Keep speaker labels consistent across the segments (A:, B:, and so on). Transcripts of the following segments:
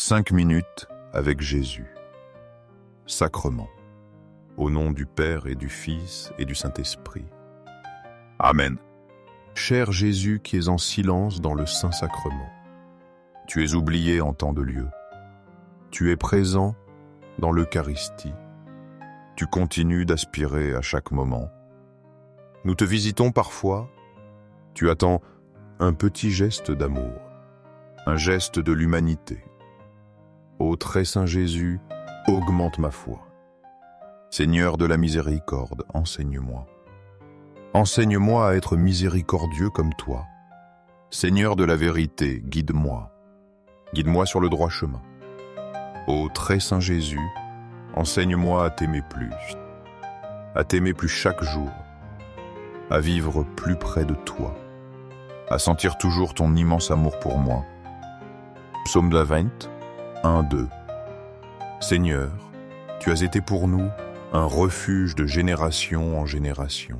A: 5 minutes avec Jésus. Sacrement. Au nom du Père et du Fils et du Saint-Esprit. Amen. Cher Jésus qui es en silence dans le Saint-Sacrement, tu es oublié en tant de lieu. Tu es présent dans l'Eucharistie. Tu continues d'aspirer à chaque moment. Nous te visitons parfois. Tu attends un petit geste d'amour, un geste de l'humanité. Ô très saint Jésus, augmente ma foi. Seigneur de la miséricorde, enseigne-moi. Enseigne-moi à être miséricordieux comme toi. Seigneur de la vérité, guide-moi. Guide-moi sur le droit chemin. Ô très saint Jésus, enseigne-moi à t'aimer plus chaque jour, à vivre plus près de toi, à sentir toujours ton immense amour pour moi. Psaume 20, 1-2. Seigneur, tu as été pour nous un refuge de génération en génération.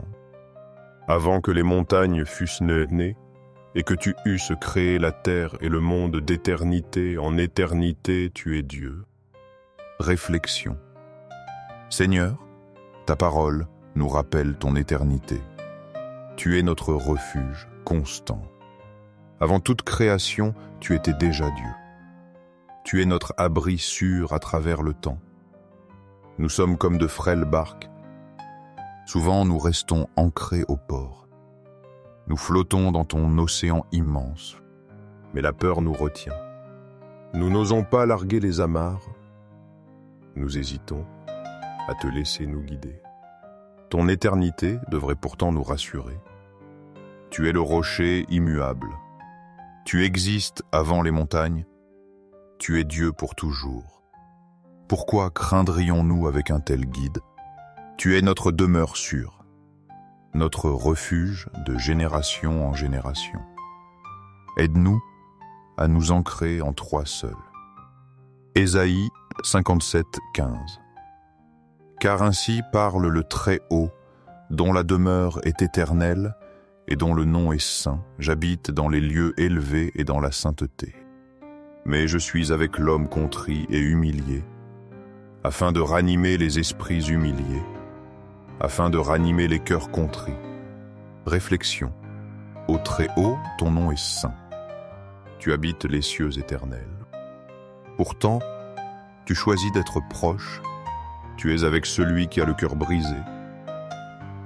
A: Avant que les montagnes fussent nées, et que tu eusses créé la terre et le monde d'éternité en éternité, tu es Dieu. Réflexion. Seigneur, ta parole nous rappelle ton éternité. Tu es notre refuge constant. Avant toute création, tu étais déjà Dieu. Tu es notre abri sûr à travers le temps. Nous sommes comme de frêles barques. Souvent, nous restons ancrés au port. Nous flottons dans ton océan immense, mais la peur nous retient. Nous n'osons pas larguer les amarres. Nous hésitons à te laisser nous guider. Ton éternité devrait pourtant nous rassurer. Tu es le rocher immuable. Tu existes avant les montagnes. Tu es Dieu pour toujours. Pourquoi craindrions-nous avec un tel guide? Tu es notre demeure sûre, notre refuge de génération en génération. Aide-nous à nous ancrer en toi seuls. Ésaïe 57, 15. Car ainsi parle le Très-Haut, dont la demeure est éternelle et dont le nom est saint. J'habite dans les lieux élevés et dans la sainteté. Mais je suis avec l'homme contrit et humilié, afin de ranimer les esprits humiliés, afin de ranimer les cœurs contrits. Réflexion. Au Très-Haut, ton nom est saint. Tu habites les cieux éternels. Pourtant, tu choisis d'être proche. Tu es avec celui qui a le cœur brisé.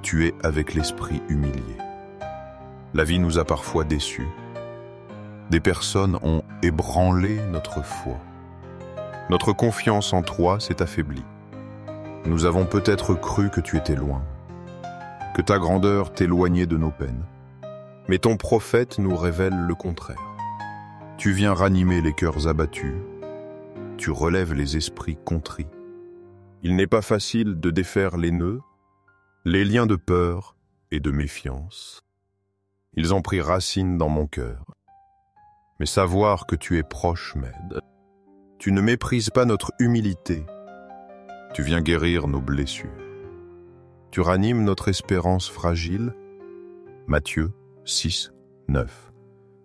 A: Tu es avec l'esprit humilié. La vie nous a parfois déçus. Des personnes ont ébranlé notre foi. Notre confiance en toi s'est affaiblie. Nous avons peut-être cru que tu étais loin, que ta grandeur t'éloignait de nos peines. Mais ton prophète nous révèle le contraire. Tu viens ranimer les cœurs abattus, tu relèves les esprits contrits. Il n'est pas facile de défaire les nœuds, les liens de peur et de méfiance. Ils ont pris racine dans mon cœur. Mais savoir que tu es proche m'aide. Tu ne méprises pas notre humilité. Tu viens guérir nos blessures. Tu ranimes notre espérance fragile. Matthieu 6, 9.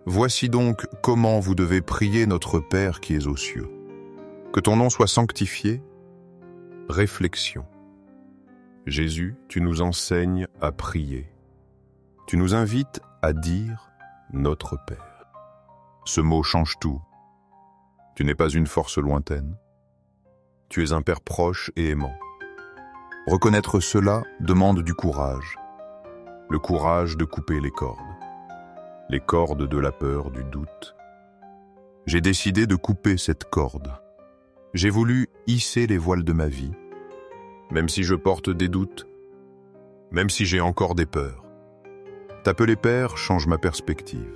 A: Voici donc comment vous devez prier notre Père qui est aux cieux. Que ton nom soit sanctifié. Réflexion. Jésus, tu nous enseignes à prier. Tu nous invites à dire notre Père. Ce mot change tout. Tu n'es pas une force lointaine. Tu es un Père proche et aimant. Reconnaître cela demande du courage. Le courage de couper les cordes de la peur, du doute. J'ai décidé de couper cette corde. J'ai voulu hisser les voiles de ma vie, même si je porte des doutes, même si j'ai encore des peurs. T'appeler Père change ma perspective.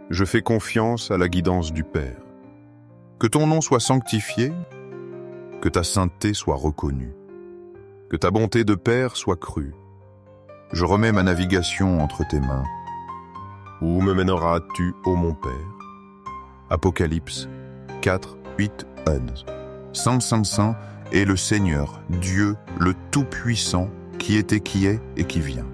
A: Je fais confiance à la guidance du Père. Que ton nom soit sanctifié, que ta sainteté soit reconnue, que ta bonté de Père soit crue. Je remets ma navigation entre tes mains. Où me mèneras-tu, ô mon Père? Apocalypse 4, 8, 11. Saint est le Seigneur, Dieu, le Tout-Puissant, qui était, qui est et qui vient.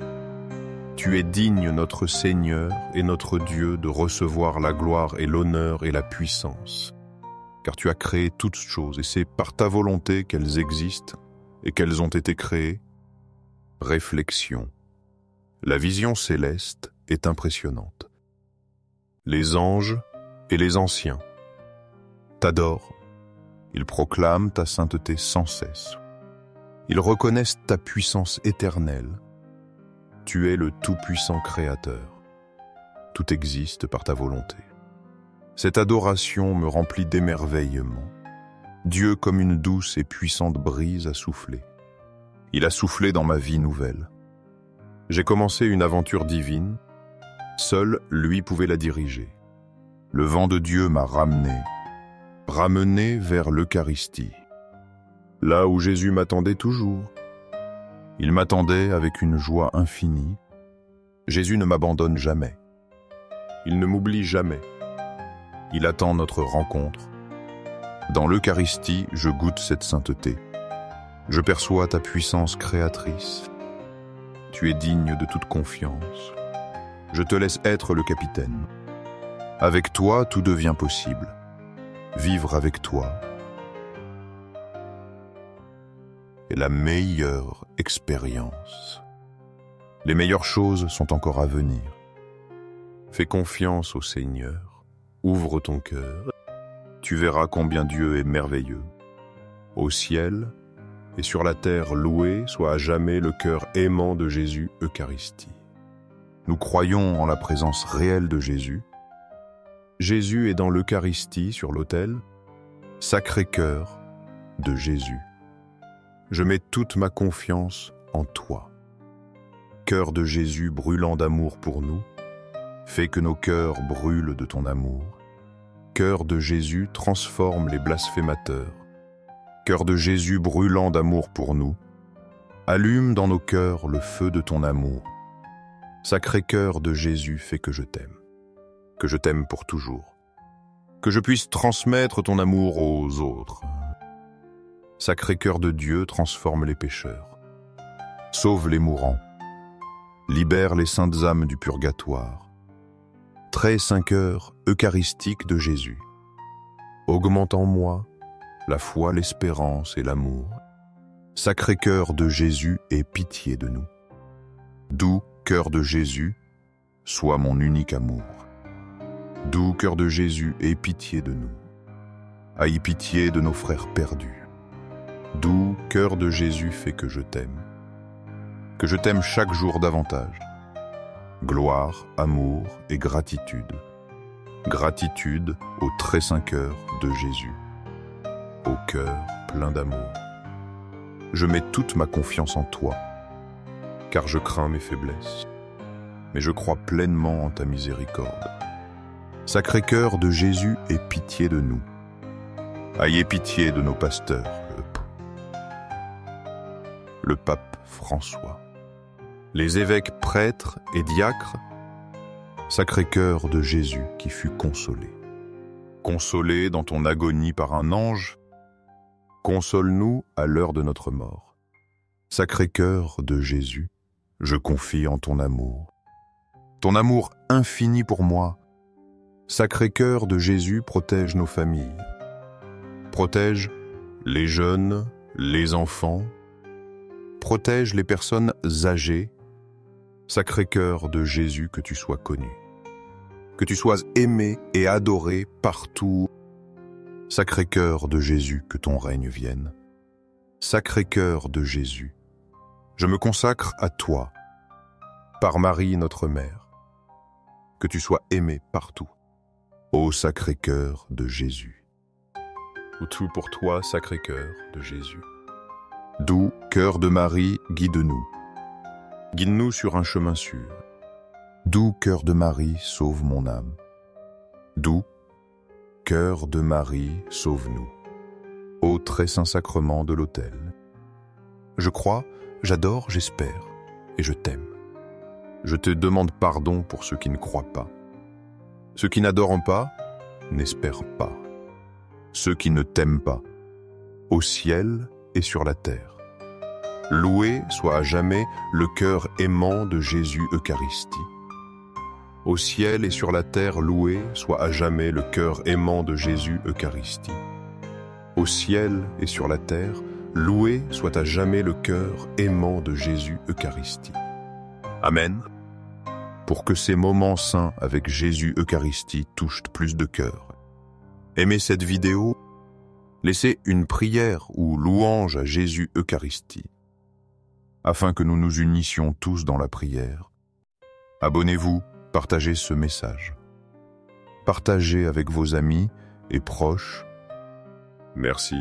A: Tu es digne, notre Seigneur et notre Dieu, de recevoir la gloire et l'honneur et la puissance. car tu as créé toutes choses, et c'est par ta volonté qu'elles existent et qu'elles ont été créées. Réflexion. La vision céleste est impressionnante. Les anges et les anciens t'adorent. Ils proclament ta sainteté sans cesse. Ils reconnaissent ta puissance éternelle. Tu es le tout-puissant Créateur. Tout existe par ta volonté. Cette adoration me remplit d'émerveillement. Dieu, comme une douce et puissante brise, a soufflé. Il a soufflé dans ma vie nouvelle. J'ai commencé une aventure divine. Seul lui pouvait la diriger. Le vent de Dieu m'a ramené vers l'Eucharistie. Là où Jésus m'attendait toujours. Il m'attendait avec une joie infinie. Jésus ne m'abandonne jamais. Il ne m'oublie jamais. Il attend notre rencontre. Dans l'Eucharistie, je goûte cette sainteté. Je perçois ta puissance créatrice. Tu es digne de toute confiance. Je te laisse être le capitaine. Avec toi, tout devient possible. Vivre avec toi est la meilleure expérience. Les meilleures choses sont encore à venir. Fais confiance au Seigneur. Ouvre ton cœur. Tu verras combien Dieu est merveilleux. Au ciel et sur la terre, loué soit à jamais le cœur aimant de Jésus Eucharistie. Nous croyons en la présence réelle de Jésus. Jésus est dans l'Eucharistie sur l'autel. Sacré-Cœur de Jésus. Je mets toute ma confiance en toi. Cœur de Jésus brûlant d'amour pour nous, fais que nos cœurs brûlent de ton amour. Cœur de Jésus transforme les blasphémateurs. Cœur de Jésus brûlant d'amour pour nous, allume dans nos cœurs le feu de ton amour. Sacré-Cœur de Jésus, fais que je t'aime pour toujours, que je puisse transmettre ton amour aux autres. Sacré-Cœur de Dieu, transforme les pécheurs, sauve les mourants, libère les saintes âmes du purgatoire. Très saint cœur eucharistique de Jésus, augmente en moi la foi, l'espérance et l'amour. Sacré-Cœur de Jésus, aie pitié de nous. Doux cœur de Jésus, sois mon unique amour. Doux cœur de Jésus, aie pitié de nous. Aie pitié de nos frères perdus. Doux cœur de Jésus, fais que je t'aime. Que je t'aime chaque jour davantage. Gloire, amour et gratitude. Gratitude au très saint cœur de Jésus. Au cœur plein d'amour. Je mets toute ma confiance en toi, car je crains mes faiblesses, mais je crois pleinement en ta miséricorde. Sacré-Cœur de Jésus, aie pitié de nous. Ayez pitié de nos pasteurs, le pape François, les évêques, prêtres et diacres. Sacré-Cœur de Jésus qui fut consolé. Consolé dans ton agonie par un ange, console-nous à l'heure de notre mort. Sacré-Cœur de Jésus, je confie en ton amour infini pour moi. Sacré-Cœur de Jésus, protège nos familles. Protège les jeunes, les enfants. Protège les personnes âgées. Sacré-Cœur de Jésus, que tu sois connu. Que tu sois aimé et adoré partout. Sacré-Cœur de Jésus, que ton règne vienne. Sacré-Cœur de Jésus, je me consacre à toi, par Marie notre Mère. Que tu sois aimé partout. Ô Sacré-Cœur de Jésus. Tout pour toi, Sacré-Cœur de Jésus. Doux cœur de Marie, guide-nous. Guide-nous sur un chemin sûr. Doux cœur de Marie, sauve mon âme. Doux cœur de Marie, sauve-nous. Ô très saint sacrement de l'autel. Je crois, j'adore, j'espère, et je t'aime. Je te demande pardon pour ceux qui ne croient pas. Ceux qui n'adorent pas, n'espèrent pas. Ceux qui ne t'aiment pas, au ciel et sur la terre. Loué soit à jamais le cœur aimant de Jésus Eucharistie. Au ciel et sur la terre, loué soit à jamais le cœur aimant de Jésus Eucharistie.
B: Au ciel et sur la terre, loué soit à jamais le cœur aimant de Jésus Eucharistie. Amen.
A: Pour que ces moments saints avec Jésus Eucharistie touchent plus de cœurs. Aimez cette vidéo, laissez une prière ou louange à Jésus Eucharistie, afin que nous nous unissions tous dans la prière. Abonnez-vous, partagez ce message. Partagez avec vos amis et proches.
B: Merci